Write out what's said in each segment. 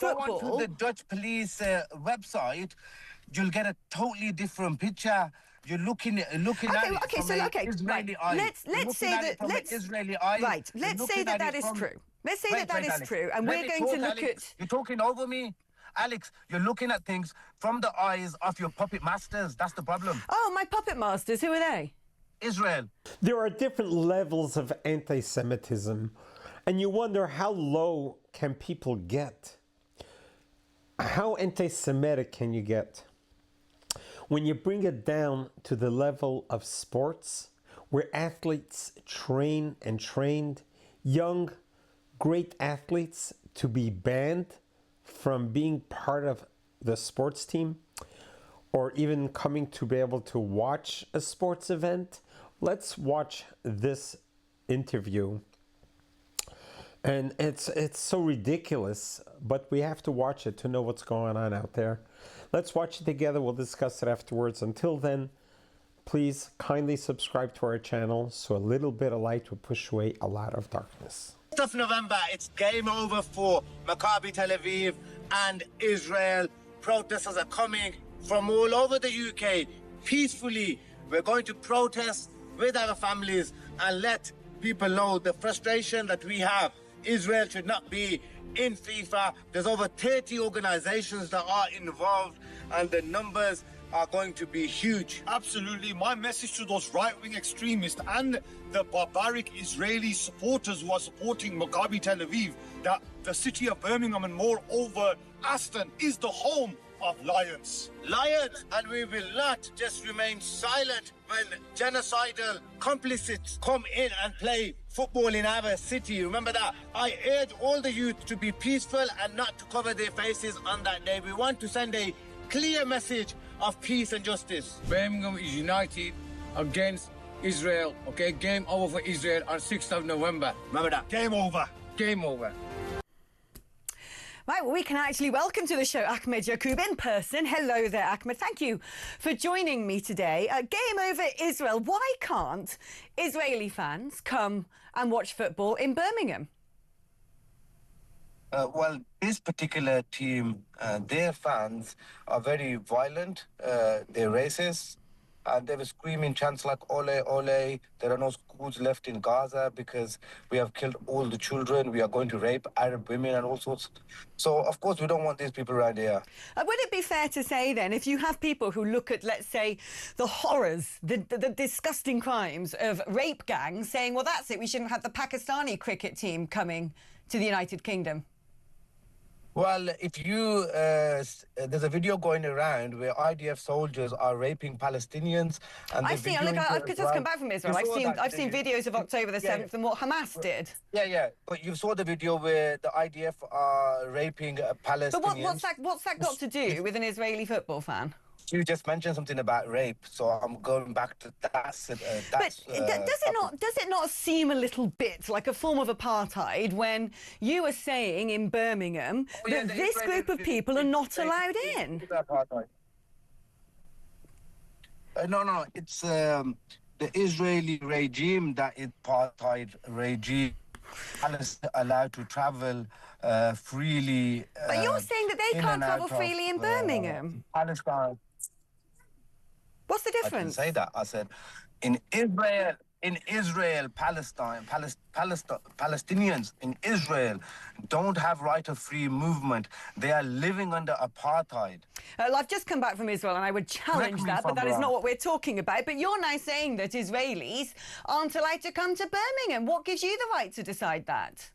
football. Go on to the Dutch police website, you'll get a totally different picture. You're looking at it from Israeli eyes. Let's say that Israeli eyes. Right. Let's say that is true. Let's say that is true, and we're going to look at. You're talking over me. Alex, you're looking at things from the eyes of your puppet masters. That's the problem. Oh, my puppet masters, who are they? Israel. There are different levels of anti-Semitism, and you wonder how low can people get? How anti-Semitic can you get? When you bring it down to the level of sports, where athletes train and trained, young, great athletes to be banned from being part of the sports team, or even coming to be able to watch a sports event. Let's watch this interview. And it's so ridiculous, but we have to watch it to know what's going on out there. Let's watch it together. We'll discuss it afterwards. Until then, please kindly subscribe to our channel so a little bit of light will push away a lot of darkness. 1st of November, it's game over for Maccabi Tel Aviv and Israel. Protesters are coming from all over the UK peacefully. We're going to protest with our families and let people know the frustration that we have. Israel should not be in FIFA. There's over 30 organizations that are involved, and the numbers are going to be huge. Absolutely. My message to those right-wing extremists and the barbaric Israeli supporters who are supporting Maccabi Tel Aviv, that the city of Birmingham and moreover Aston is the home of lions. Lions, and we will not just remain silent when genocidal complicits come in and play football in our city. Remember that. I urge all the youth to be peaceful and not to cover their faces on that day. We want to send a clear message of peace and justice. Birmingham is united against Israel. Okay, game over for Israel on 6th of November. Remember that. Game over. Game over. Right, well, we can actually welcome to the show Ahmed Yacoub in person. Hello there, Ahmed. Thank you for joining me today. Game over Israel. Why can't Israeli fans come and watch football in Birmingham? Well, this particular team, their fans are very violent. They're racist. And they were screaming chants like "Ole, Ole." There are no schools left in Gaza because we have killed all the children. We are going to rape Arab women and all sorts. So, of course, we don't want these people around here. Would it be fair to say, then, if you have people who look at, let's say, the horrors, the disgusting crimes of rape gangs, saying, well, that's it, we shouldn't have the Pakistani cricket team coming to the United Kingdom? Well, if you, there's a video going around where IDF soldiers are raping Palestinians. And I've seen, look, I've just come back from Israel. I've seen videos of October the 7th and what Hamas did. Yeah. But you saw the video where the IDF are raping Palestinians. But what's that got to do with an Israeli football fan? You just mentioned something about rape, so I'm going back to that. But does it not seem a little bit like a form of apartheid when you are saying in Birmingham that this group of people are not allowed in? No, it's the Israeli regime that is apartheid regime. Palestinians allowed to travel freely. But you're saying that they can't travel freely in Birmingham. Palestine. What's the difference? I didn't say that. I said in Israel, Palestinians in Israel don't have right of free movement. They are living under apartheid. I've just come back from Israel and I would challenge that, but that is not what we're talking about. But you're now saying that Israelis aren't allowed to come to Birmingham. What gives you the right to decide that?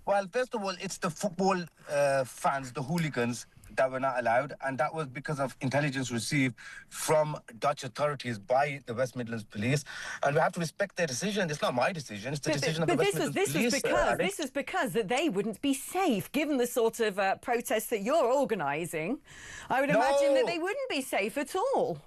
Well, first of all, it's the football fans, the hooligans, that were not allowed, and that was because of intelligence received from Dutch authorities by the West Midlands Police, and we have to respect their decision. It's not my decision, it's the decision of the West Midlands Police. This is because that they wouldn't be safe, given the sort of protests that you're organising. I would imagine that they wouldn't be safe at all.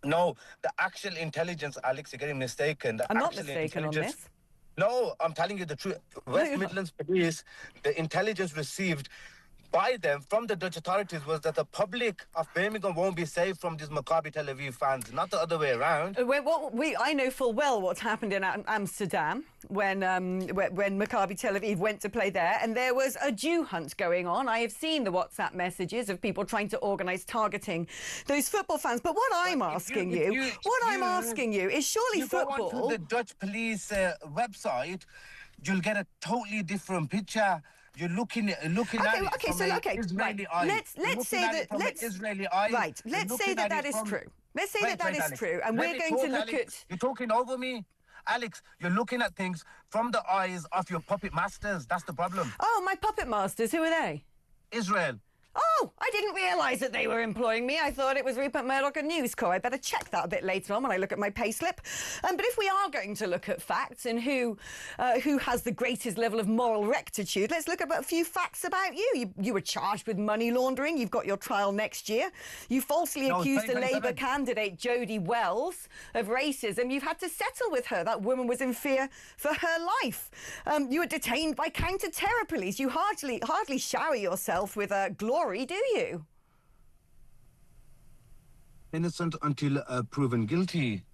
No, the actual intelligence, Alex, you're getting mistaken. I'm not mistaken on this. No, I'm telling you the truth. West Midlands Police, the intelligence received by them from the Dutch authorities was that the public of Birmingham won't be safe from these Maccabi Tel Aviv fans, not the other way around. I know full well what's happened in Amsterdam when Maccabi Tel Aviv went to play there, and there was a Jew hunt going on. I have seen the WhatsApp messages of people trying to organise targeting those football fans. But what I'm asking you is surely football. You go onto the Dutch police website, you'll get a totally different picture. You're looking at it from an Israeli eye. Let's say that that is true. Let's say that is true, and we're going to look at. You're talking over me. Alex, you're looking at things from the eyes of your puppet masters. That's the problem. Oh, my puppet masters, who are they? Israel. Oh, I didn't realise that they were employing me. I thought it was Rupert Murdoch and News Corp. I better check that a bit later on when I look at my payslip. But if we are going to look at facts and who has the greatest level of moral rectitude, let's look at a few facts about you. You were charged with money laundering. You've got your trial next year. You falsely accused a Labour candidate, Jodie Wells, of racism. You've had to settle with her. That woman was in fear for her life. You were detained by counter-terror police. You hardly shower yourself with glory, do you? Innocent until proven guilty.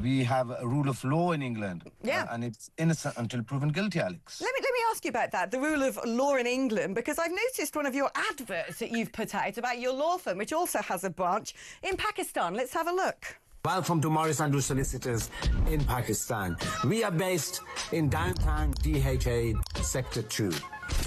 We have a rule of law in England. Yeah. And it's innocent until proven guilty, Alex. Let me ask you about that, the rule of law in England, because I've noticed one of your adverts that you've put out about your law firm, which also has a branch in Pakistan. Let's have a look. Welcome to Morris Andrew Solicitors in Pakistan. We are based in downtown DHA Sector 2.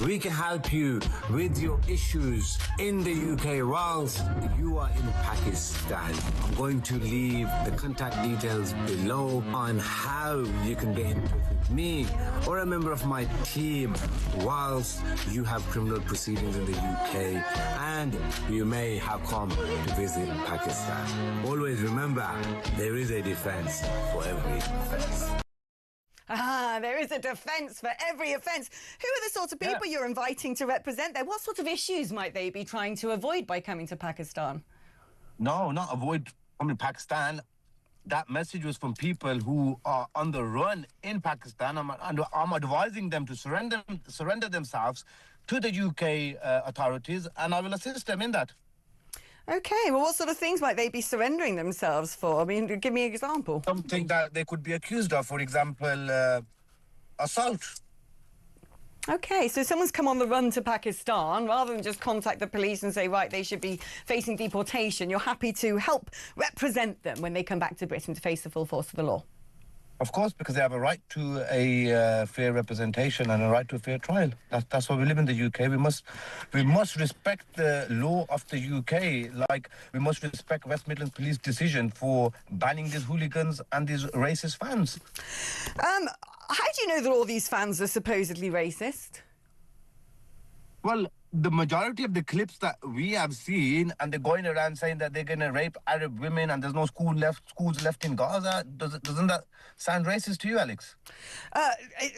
We can help you with your issues in the UK whilst you are in Pakistan. I'm going to leave the contact details below on how you can get in touch with me or a member of my team whilst you have criminal proceedings in the UK and you may have come to visit Pakistan. Always remember, there is a defense for every offense. There is a defence for every offence. Who are the sorts of people you're inviting to represent there? What sort of issues might they be trying to avoid by coming to Pakistan? No, not avoid coming to Pakistan. That message was from people who are on the run in Pakistan. I'm advising them to surrender themselves to the UK authorities, and I will assist them in that. Okay, well, what sort of things might they be surrendering themselves for? I mean, give me an example. Something that they could be accused of, for example, assault. Okay, so someone's come on the run to Pakistan. Rather than just contact the police and say, right, they should be facing deportation, you're happy to help represent them when they come back to Britain to face the full force of the law? Of course, because they have a right to a fair representation and a right to a fair trial. That's why we live in the UK. We must respect the law of the UK. Like, we must respect West Midlands Police decision for banning these hooligans and these racist fans. How do you know that all these fans are supposedly racist? Well, the majority of the clips that we have seen, and they're going around saying that they're going to rape Arab women and there's no schools left in Gaza, doesn't that sound racist to you, Alex?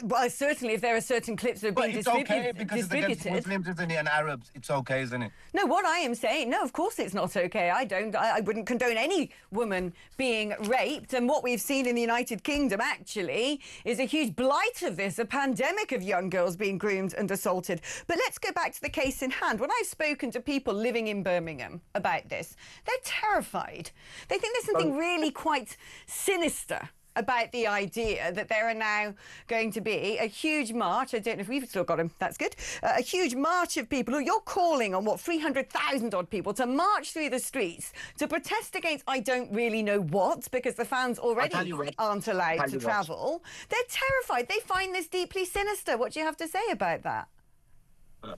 Well, certainly, if there are certain clips that are being distributed. It's okay because it's against Muslims, isn't it, and Arabs. It's okay, isn't it? No, what I am saying, no, of course it's not okay. I wouldn't condone any woman being raped. And what we've seen in the United Kingdom, actually, is a huge blight of this, a pandemic of young girls being groomed and assaulted. But let's go back to the case in hand. When I've spoken to people living in Birmingham about this, they're terrified. They think there's something really quite sinister about the idea that there are now going to be a huge march. I don't know if we've still got him. That's good. A huge march of people. You're calling on, 300,000 odd people to march through the streets to protest against I don't really know what, because the fans already aren't allowed to travel. They're terrified. They find this deeply sinister. What do you have to say about that?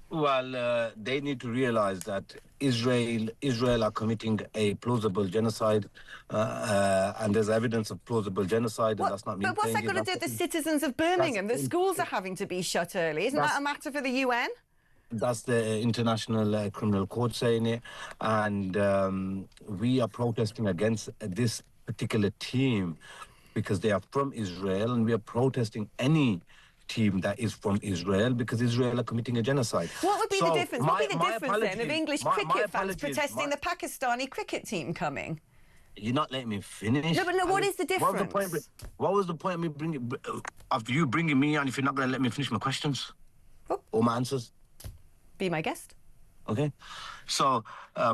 Well, they need to realize that Israel are committing a plausible genocide, and there's evidence of plausible genocide, and that's not me. But what's that got to do with the citizens of Birmingham? The schools are having to be shut early. Isn't that a matter for the UN? That's the International Criminal Court saying it, and we are protesting against this particular team because they are from Israel, and we are protesting any team that is from Israel because Israel are committing a genocide. What would be the difference? What would be the difference then of English cricket fans protesting the Pakistani cricket team coming? You're not letting me finish. No, but no, what is the difference? What was the point of you bringing me on if you're not going to let me finish my questions or my answers? Be my guest. Okay, so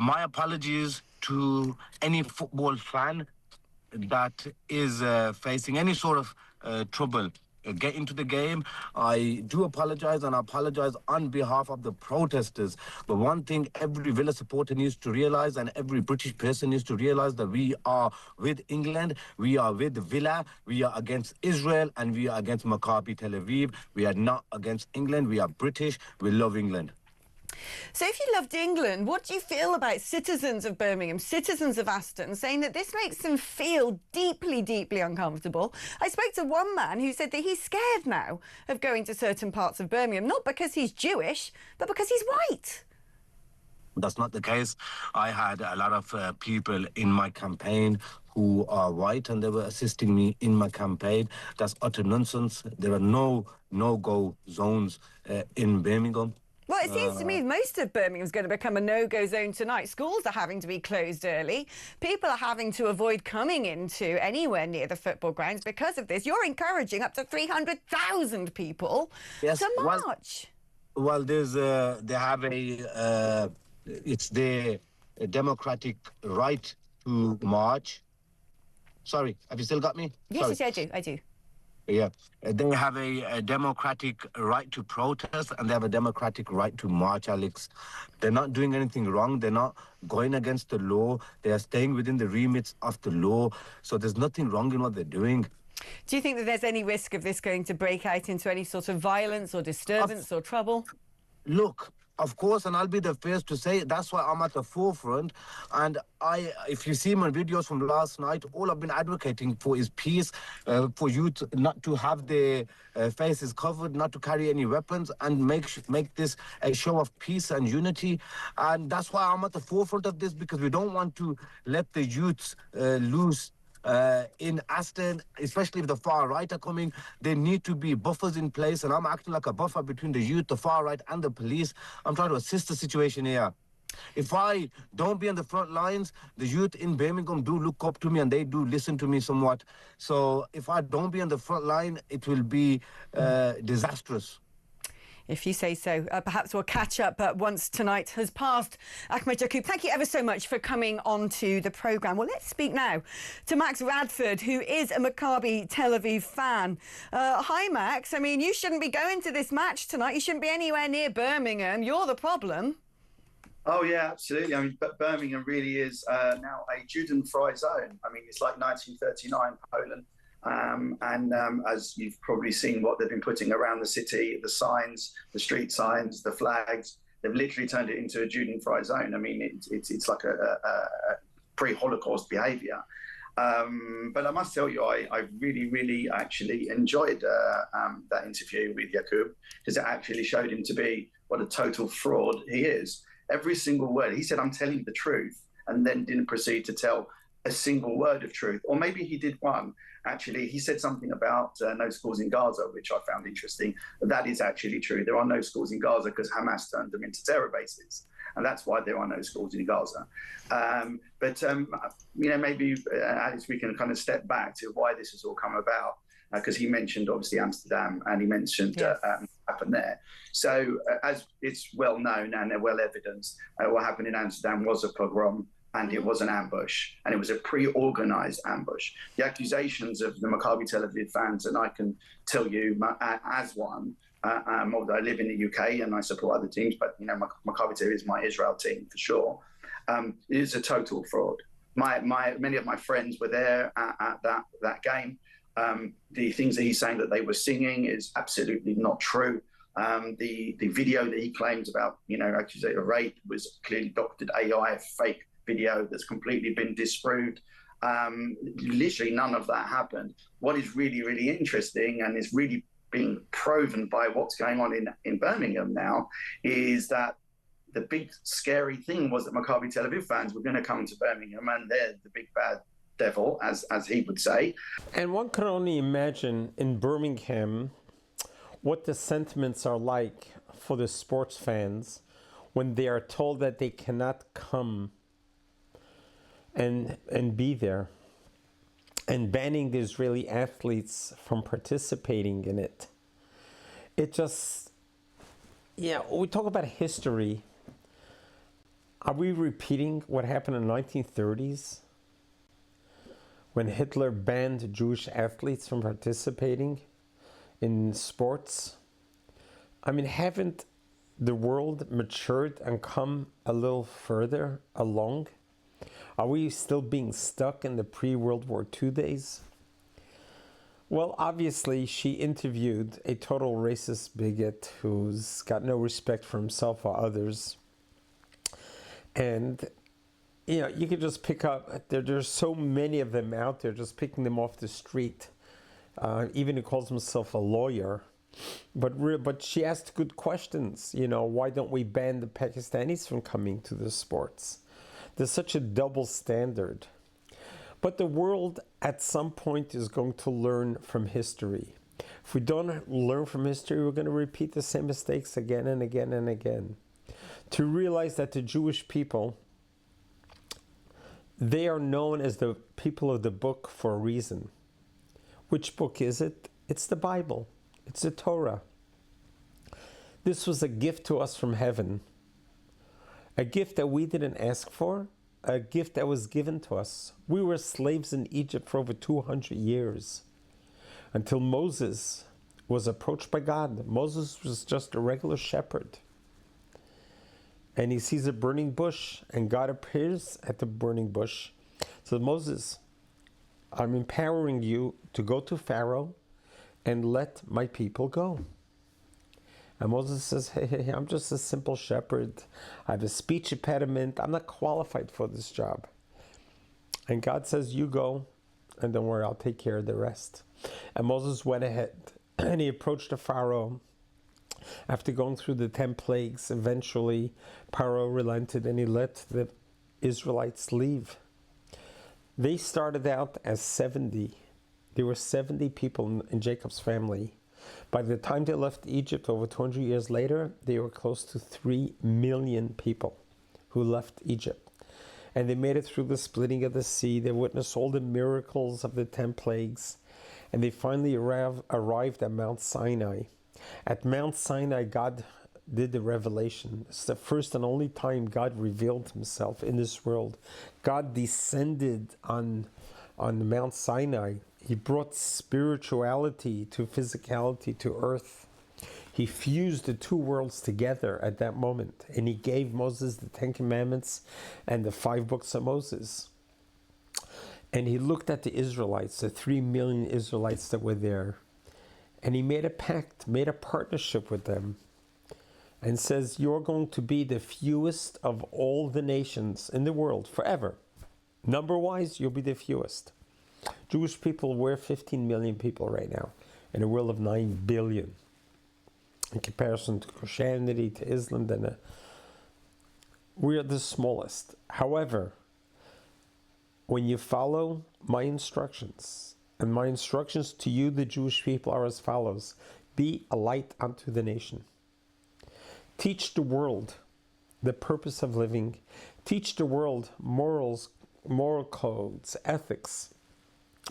my apologies to any football fan that is facing any sort of trouble get into the game. I do apologize, and I apologize on behalf of the protesters. But one thing every Villa supporter needs to realize, and every British person needs to realize, that we are with England, we are with Villa, we are against Israel, and we are against Maccabi Tel Aviv. We are not against England. We are British. We love England. So if you loved England, what do you feel about citizens of Birmingham, citizens of Aston, saying that this makes them feel deeply, deeply uncomfortable? I spoke to one man who said that he's scared now of going to certain parts of Birmingham, not because he's Jewish, but because he's white. That's not the case. I had a lot of people in my campaign who are white, and they were assisting me in my campaign. That's utter nonsense. There are no no-go zones in Birmingham. Well, it seems to me most of Birmingham's going to become a no-go zone tonight. Schools are having to be closed early. People are having to avoid coming into anywhere near the football grounds because of this. You're encouraging up to 300,000 people to march. Well, they have it's their democratic right to march. Sorry, have you still got me? Yes, I do. Yeah, they have a democratic right to protest, and they have a democratic right to march, Alex. They're not doing anything wrong. They're not going against the law. They are staying within the remits of the law. So there's nothing wrong in what they're doing. Do you think that there's any risk of this going to break out into any sort of violence or disturbance or trouble? Look, of course, and I'll be the first to say that's why I'm at the forefront. And if you see my videos from last night, all I've been advocating for is peace, for youth not to have their faces covered, not to carry any weapons, and make this a show of peace and unity. And that's why I'm at the forefront of this, because we don't want to let the youths loose in Aston, especially if the far right are coming. There need to be buffers in place, and I'm acting like a buffer between the youth, the far right, and the police. I'm trying to assist the situation here. If I don't be on the front lines, the youth in Birmingham do look up to me, and they do listen to me somewhat. So if I don't be on the front line, it will be disastrous. If you say so. Perhaps we'll catch up once tonight has passed. Ahmed Yaqub, thank you ever so much for coming on to the programme. Well, let's speak now to Max Radford, who is a Maccabi Tel Aviv fan. Hi, Max. I mean, you shouldn't be going to this match tonight. You shouldn't be anywhere near Birmingham. You're the problem. Oh, yeah, absolutely. I mean, but Birmingham really is now a Juden-free zone. I mean, it's like 1939 Poland. As you've probably seen what they've been putting around the city, the signs, the street signs, the flags, they've literally turned it into a Juden-free zone. I mean, it's like a pre-Holocaust behaviour. But I must tell you, I really, really actually enjoyed that interview with Yaqub, because it actually showed him to be what a total fraud he is. Every single word, he said, I'm telling the truth, and then didn't proceed to tell a single word of truth. Or maybe he did one. Actually, he said something about no schools in Gaza, which I found interesting. But that is actually true. There are no schools in Gaza because Hamas turned them into terror bases. And that's why there are no schools in Gaza. Maybe, Alex, we can kind of step back to why this has all come about. Because he mentioned, obviously, Amsterdam, and he mentioned what happened there. So, as it's well known and well evidenced, what happened in Amsterdam was a pogrom, and it was an ambush, and it was a pre-organized ambush. The accusations of the Maccabi Tel Aviv fans, and I can tell you, as one, although I live in the UK and I support other teams, but Maccabi Tel Aviv is my Israel team for sure. It is a total fraud. Many of my friends were there at that game. The things that he's saying that they were singing is absolutely not true. The video that he claims about, accusation of rape was clearly doctored AI, fake video that's completely been disproved. Literally none of that happened. What is really, really interesting, and is really being proven by what's going on in Birmingham now, is that the big scary thing was that Maccabi Tel Aviv fans were going to come to Birmingham, and they're the big bad devil, as he would say. And one can only imagine in Birmingham what the sentiments are like for the sports fans when they are told that they cannot come and be there, and banning the Israeli athletes from participating in it. It just, we talk about history. Are we repeating what happened in the 1930s when Hitler banned Jewish athletes from participating in sports? I mean, haven't the world matured and come a little further along? Are we still being stuck in the pre-World War II days? Well, obviously, she interviewed a total racist bigot who's got no respect for himself or others. And, you know, you could just pick up, there's so many of them out there, just picking them off the street. Even who calls himself a lawyer. But she asked good questions. You know, why don't we ban the Pakistanis from coming to the sports? There's such a double standard. But the world at some point is going to learn from history. If we don't learn from history, we're going to repeat the same mistakes again and again and again. To realize that the Jewish people, they are known as the people of the book for a reason. Which book is it? It's the Bible. It's the Torah. This was a gift to us from heaven. A gift that we didn't ask for. A gift that was given to us. We were slaves in Egypt for over 200 years. Until Moses was approached by God. Moses was just a regular shepherd. And he sees a burning bush. And God appears at the burning bush. So Moses, I'm empowering you to go to Pharaoh and let my people go. And Moses says, hey, I'm just a simple shepherd. I have a speech impediment. I'm not qualified for this job. And God says, you go, and don't worry, I'll take care of the rest. And Moses went ahead, and he approached the Pharaoh. After going through the 10 plagues, eventually Pharaoh relented, and he let the Israelites leave. They started out as 70. There were 70 people in Jacob's family. By the time they left Egypt over 200 years later, they were close to 3 million people who left Egypt. And they made it through the splitting of the sea. They witnessed all the miracles of the 10 plagues. And they finally arrived at Mount Sinai. At Mount Sinai, God did the revelation. It's the first and only time God revealed himself in this world. God descended on Mount Sinai. He brought spirituality to physicality to earth. He fused the two worlds together at that moment. And he gave Moses the 10 Commandments and the 5 books of Moses. And he looked at the Israelites, the 3 million Israelites that were there. And he made a pact, made a partnership with them. And says, you're going to be the fewest of all the nations in the world forever. Number-wise, you'll be the fewest. Jewish people, we're 15 million people right now in a world of 9 billion. In comparison to Christianity, to Islam, we're the smallest. However, when you follow my instructions, and my instructions to you, the Jewish people, are as follows. Be a light unto the nation. Teach the world the purpose of living. Teach the world morals, moral codes, ethics,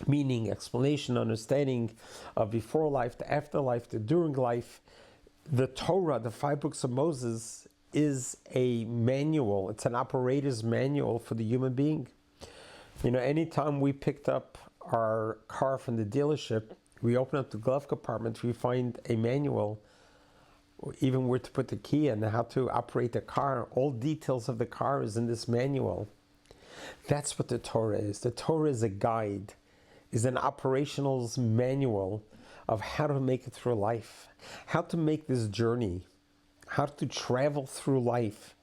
meaning, explanation, understanding of before life, the afterlife, the during life. The Torah, the 5 books of Moses, is a manual. It's an operator's manual for the human being. You know, anytime we picked up our car from the dealership, we open up the glove compartment, we find a manual, even where to put the key in, how to operate the car. All details of the car is in this manual. That's what the Torah is. The Torah is a guide, is an operational manual of how to make it through life, how to make this journey, how to travel through life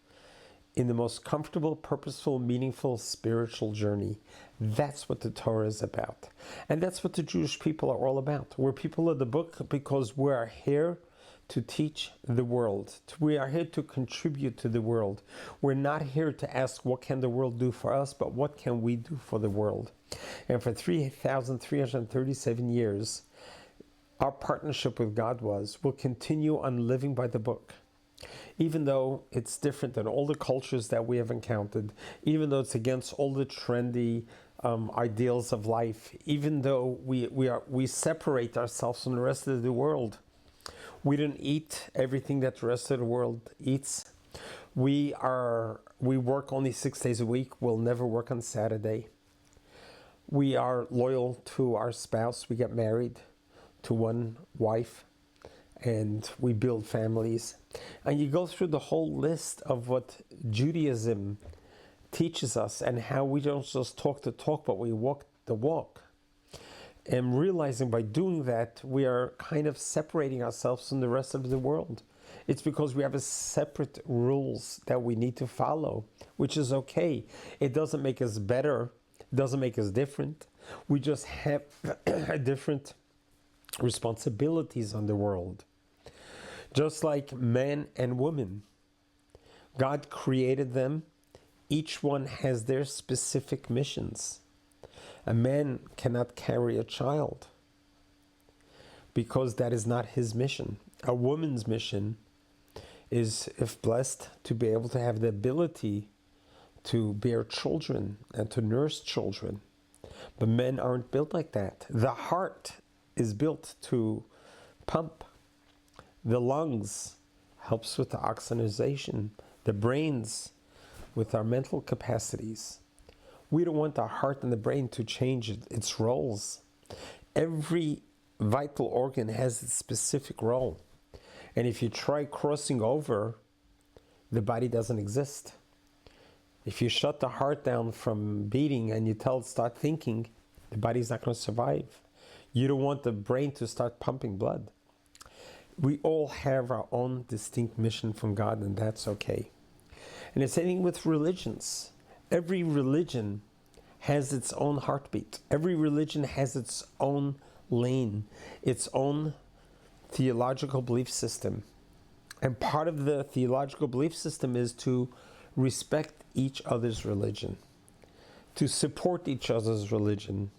in the most comfortable, purposeful, meaningful, spiritual journey. That's what the Torah is about. And that's what the Jewish people are all about. We're people of the book because we are here to teach the world. We are here to contribute to the world. We're not here to ask what can the world do for us, but what can we do for the world. And for 3,337 years, our partnership with God will continue on living by the book. Even though it's different than all the cultures that we have encountered, even though it's against all the trendy ideals of life, even though we separate ourselves from the rest of the world. We don't eat everything that the rest of the world eats. We work only 6 days a week. We'll never work on Saturday. We are loyal to our spouse. We get married to one wife, and we build families. And you go through the whole list of what Judaism teaches us and how we don't just talk the talk, but we walk the walk. And realizing by doing that, we are kind of separating ourselves from the rest of the world. It's because we have a separate rules that we need to follow, which is okay. It doesn't make us better. It doesn't make us different. We just have different responsibilities on the world. Just like men and women, God created them. Each one has their specific missions. A man cannot carry a child because that is not his mission. A woman's mission is, if blessed, to be able to have the ability to bear children and to nurse children. But men aren't built like that. The heart is built to pump. The lungs helps with the oxygenation. The brains with our mental capacities. We don't want the heart and the brain to change its roles. Every vital organ has its specific role. And if you try crossing over, the body doesn't exist. If you shut the heart down from beating and you tell it start thinking, the body's not going to survive. You don't want the brain to start pumping blood. We all have our own distinct mission from God, and that's okay. And it's the same with religions. Every religion has its own heartbeat. Every religion has its own lane, its own theological belief system. And part of the theological belief system is to respect each other's religion, to support each other's religion,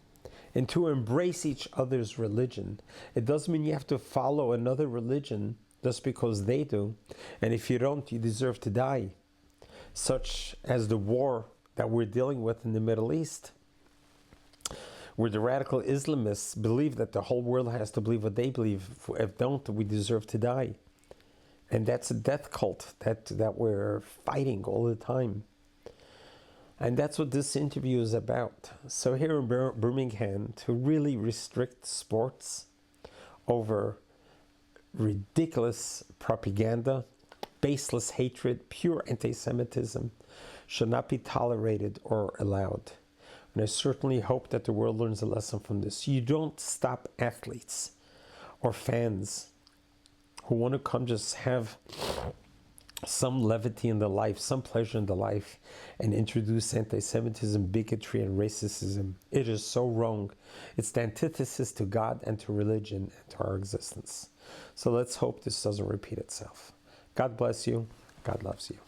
and to embrace each other's religion. It doesn't mean you have to follow another religion just because they do. And if you don't, you deserve to die. Such as the war that we're dealing with in the Middle East, where the radical Islamists believe that the whole world has to believe what they believe. If don't, we deserve to die. And that's a death cult that we're fighting all the time. And that's what this interview is about. So here in Birmingham, to really restrict sports over ridiculous propaganda, baseless hatred, pure anti-Semitism should not be tolerated or allowed. And I certainly hope that the world learns a lesson from this. You don't stop athletes or fans who want to come just have some levity in their life, some pleasure in their life, and introduce anti-Semitism, bigotry, and racism. It is so wrong. It's the antithesis to God and to religion and to our existence. So let's hope this doesn't repeat itself. God bless you. God loves you.